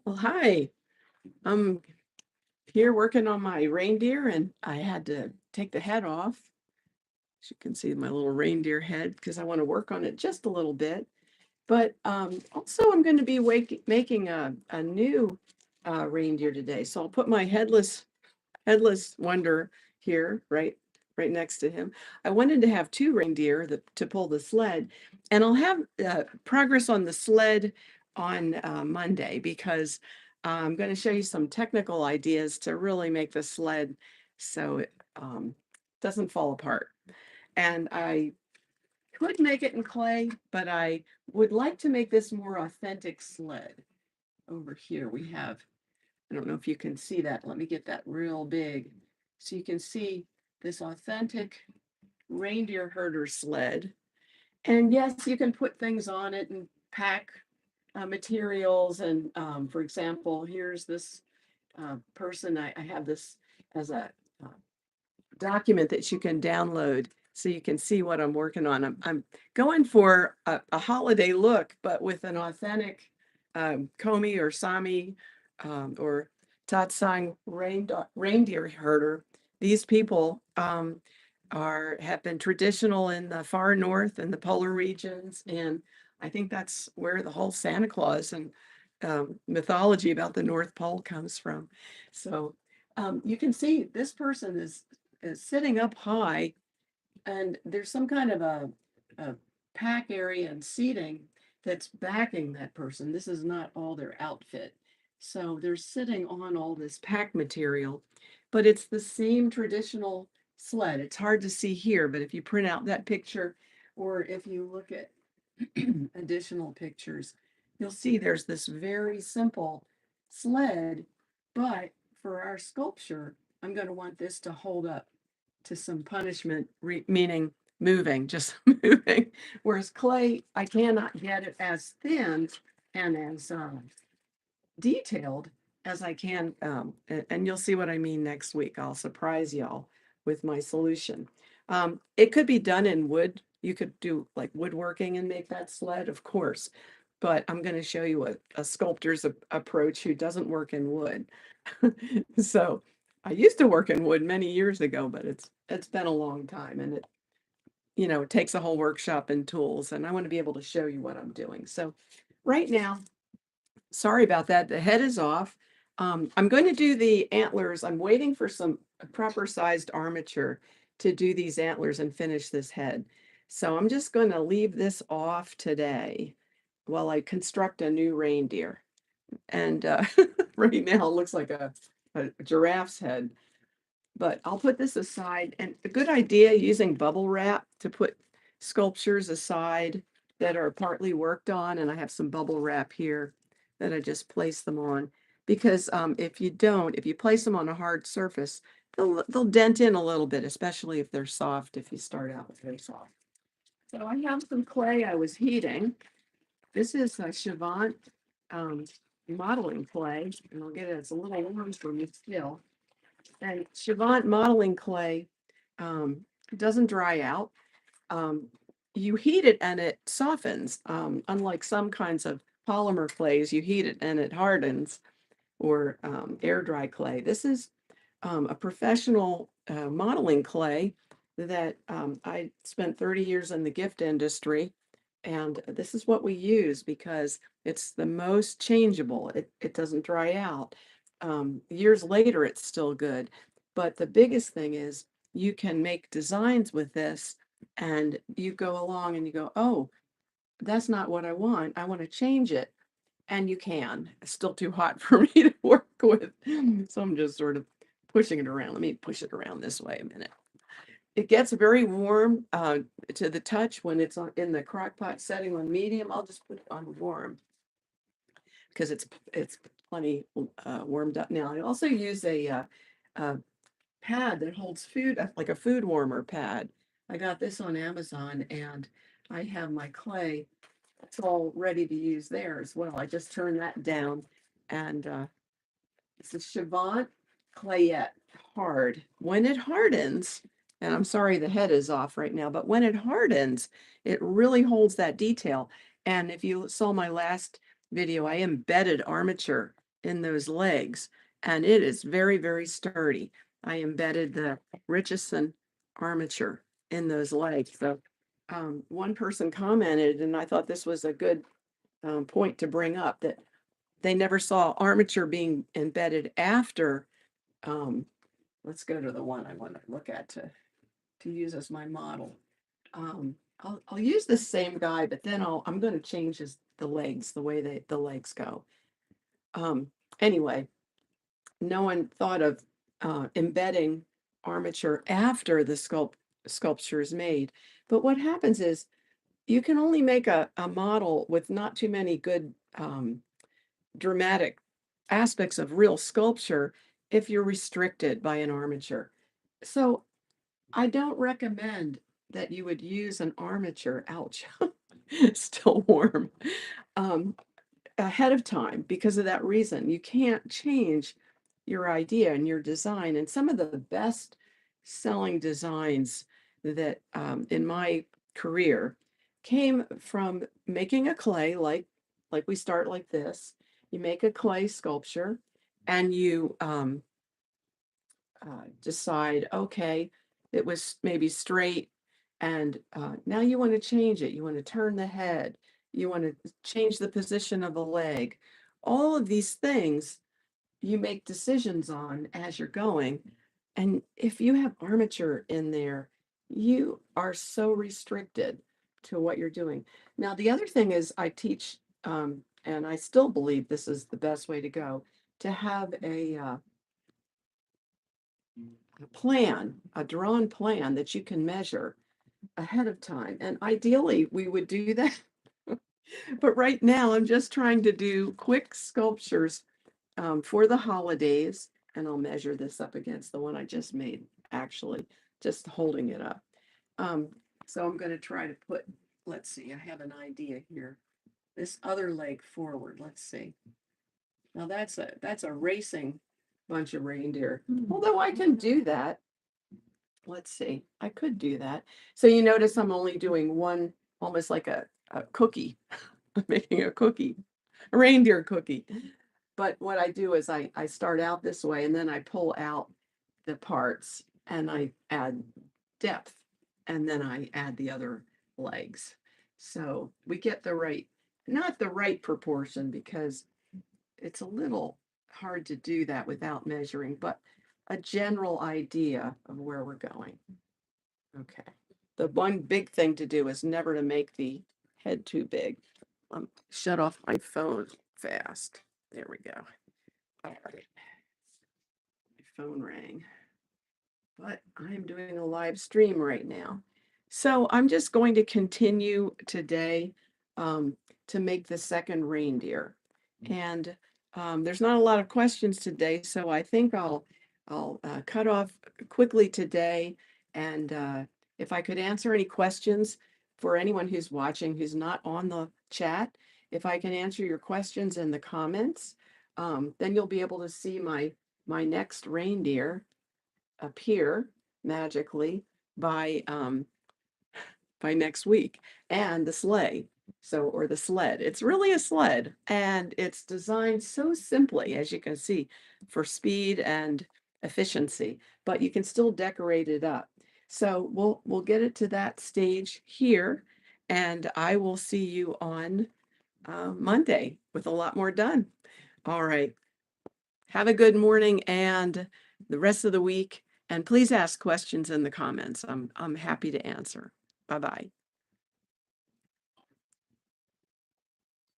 Well, hi. I'm here working on my reindeer and I had to take the head off. As you can see my little reindeer head because I want to work on it just a little bit. But also I'm going to be making a new reindeer today. So I'll put my headless wonder here, right next to him. I wanted to have two reindeer to pull the sled, and I'll have progress on the sled on Monday because I'm going to show you some technical ideas to really make the sled so it doesn't fall apart. And I could make it in clay, but I would like to make this more authentic sled. Over here we have, I don't know if you can see that. Let me get that real big. So you can see this authentic reindeer herder sled. And yes, you can put things on it and pack materials. And for example, here's this person. I have this as a uh, document that you can download so you can see what I'm working on. I'm going for a holiday look, but with an authentic Komi or Sami or Tatsang reindeer herder. These people have been traditional in the far north and the polar regions, and I think that's where the whole Santa Claus and mythology about the North Pole comes from. So you can see this person is sitting up high, and there's some kind of a pack area and seating that's backing that person. This is not all their outfit. So they're sitting on all this pack material, but it's the same traditional sled. It's hard to see here, but if you print out that picture or if you look at additional pictures, you'll see there's this very simple sled, but for our sculpture, I'm going to want this to hold up to some punishment, meaning moving, just moving. Whereas clay, I cannot get it as thin and as detailed as I can. And you'll see what I mean next week. I'll surprise y'all with my solution. It could be done in wood. You could do like woodworking and make that sled, of course. But I'm going to show you a sculptor's approach who doesn't work in wood. So I used to work in wood many years ago, but it's been a long time, and it takes a whole workshop and tools, and I want to be able to show you what I'm doing. So right now, sorry about that. The head is off. I'm going to do the antlers. I'm waiting for some proper sized armature to do these antlers and finish this head. So I'm just going to leave this off today while I construct a new reindeer. And right now it looks like a giraffe's head. But I'll put this aside. And a good idea using bubble wrap to put sculptures aside that are partly worked on. And I have some bubble wrap here that I just place them on. Because if you place them on a hard surface, they'll dent in a little bit, especially if they're soft, if you start out with very soft. So I have some clay I was heating. This is a Chavant modeling clay, and I'll get it. It's a little warm for me still. And Chavant modeling clay doesn't dry out. You heat it and it softens. Unlike some kinds of polymer clays, you heat it and it hardens, or air dry clay. This is a professional modeling clay that I spent 30 years in the gift industry. And this is what we use because it's the most changeable. It doesn't dry out. Years later, it's still good. But the biggest thing is you can make designs with this, and you go along and you go, oh, that's not what I want. I want to change it. And you can. It's still too hot for me to work with. So I'm just sort of pushing it around. Let me push it around this way a minute. It gets very warm to the touch when it's in the crock pot setting on medium. I'll just put it on warm because it's plenty warmed up now. I also use a pad that holds food, like a food warmer pad. I got this on Amazon, and I have my clay. It's all ready to use there as well. I just turn that down, and it's a Chavant Clayette hard. When it hardens, and I'm sorry the head is off right now, but when it hardens, it really holds that detail. And if you saw my last video, I embedded armature in those legs, and it is very, very sturdy. I embedded the Richardson armature in those legs. So one person commented, and I thought this was a good point to bring up, that they never saw armature being embedded after. Let's go to the one I want to look at to use as my model. I'll use the same guy, but then I'm going to change the legs, the way the legs go. Anyway, no one thought of embedding armature after the sculpture is made. But what happens is you can only make a model with not too many good dramatic aspects of real sculpture if you're restricted by an armature. So I don't recommend that you would use an armature, ouch, still warm, ahead of time because of that reason. You can't change your idea and your design. And some of the best selling designs that in my career came from making a clay, like we start like this. You make a clay sculpture and you decide, okay, it was maybe straight, and now you want to change it. You want to turn the head. You want to change the position of the leg. All of these things you make decisions on as you're going. And if you have armature in there, you are so restricted to what you're doing. Now, the other thing is I teach, and I still believe this is the best way to go, to have a plan, a drawn plan that you can measure ahead of time. And ideally, we would do that. But right now, I'm just trying to do quick sculptures for the holidays. And I'll measure this up against the one I just made, actually, just holding it up. So I'm going to try to put, let's see, I have an idea here. This other leg forward, let's see. Now that's a racing bunch of reindeer. Although I can do that. Let's see, I could do that. So you notice I'm only doing one, almost like a cookie. I'm making a cookie, a reindeer cookie. But what I do is I start out this way and then I pull out the parts and I add depth and then I add the other legs. So we get the right, not the right proportion because it's a little hard to do that without measuring, but a general idea of where we're going. Okay. The one big thing to do is never to make the head too big. Shut off my phone fast. There we go. All right. My phone rang. But I'm doing a live stream right now. So I'm just going to continue today to make the second reindeer. And there's not a lot of questions today, so I think I'll cut off quickly today. And if I could answer any questions for anyone who's watching who's not on the chat, if I can answer your questions in the comments, then you'll be able to see my next reindeer appear magically by next week, and the sleigh. So, or the sled. It's really a sled, and it's designed so simply, as you can see, for speed and efficiency, but you can still decorate it up. So we'll get it to that stage here, and I will see you on Monday with a lot more done. All right. Have a good morning and the rest of the week. And please ask questions in the comments. I'm happy to answer. Bye-bye.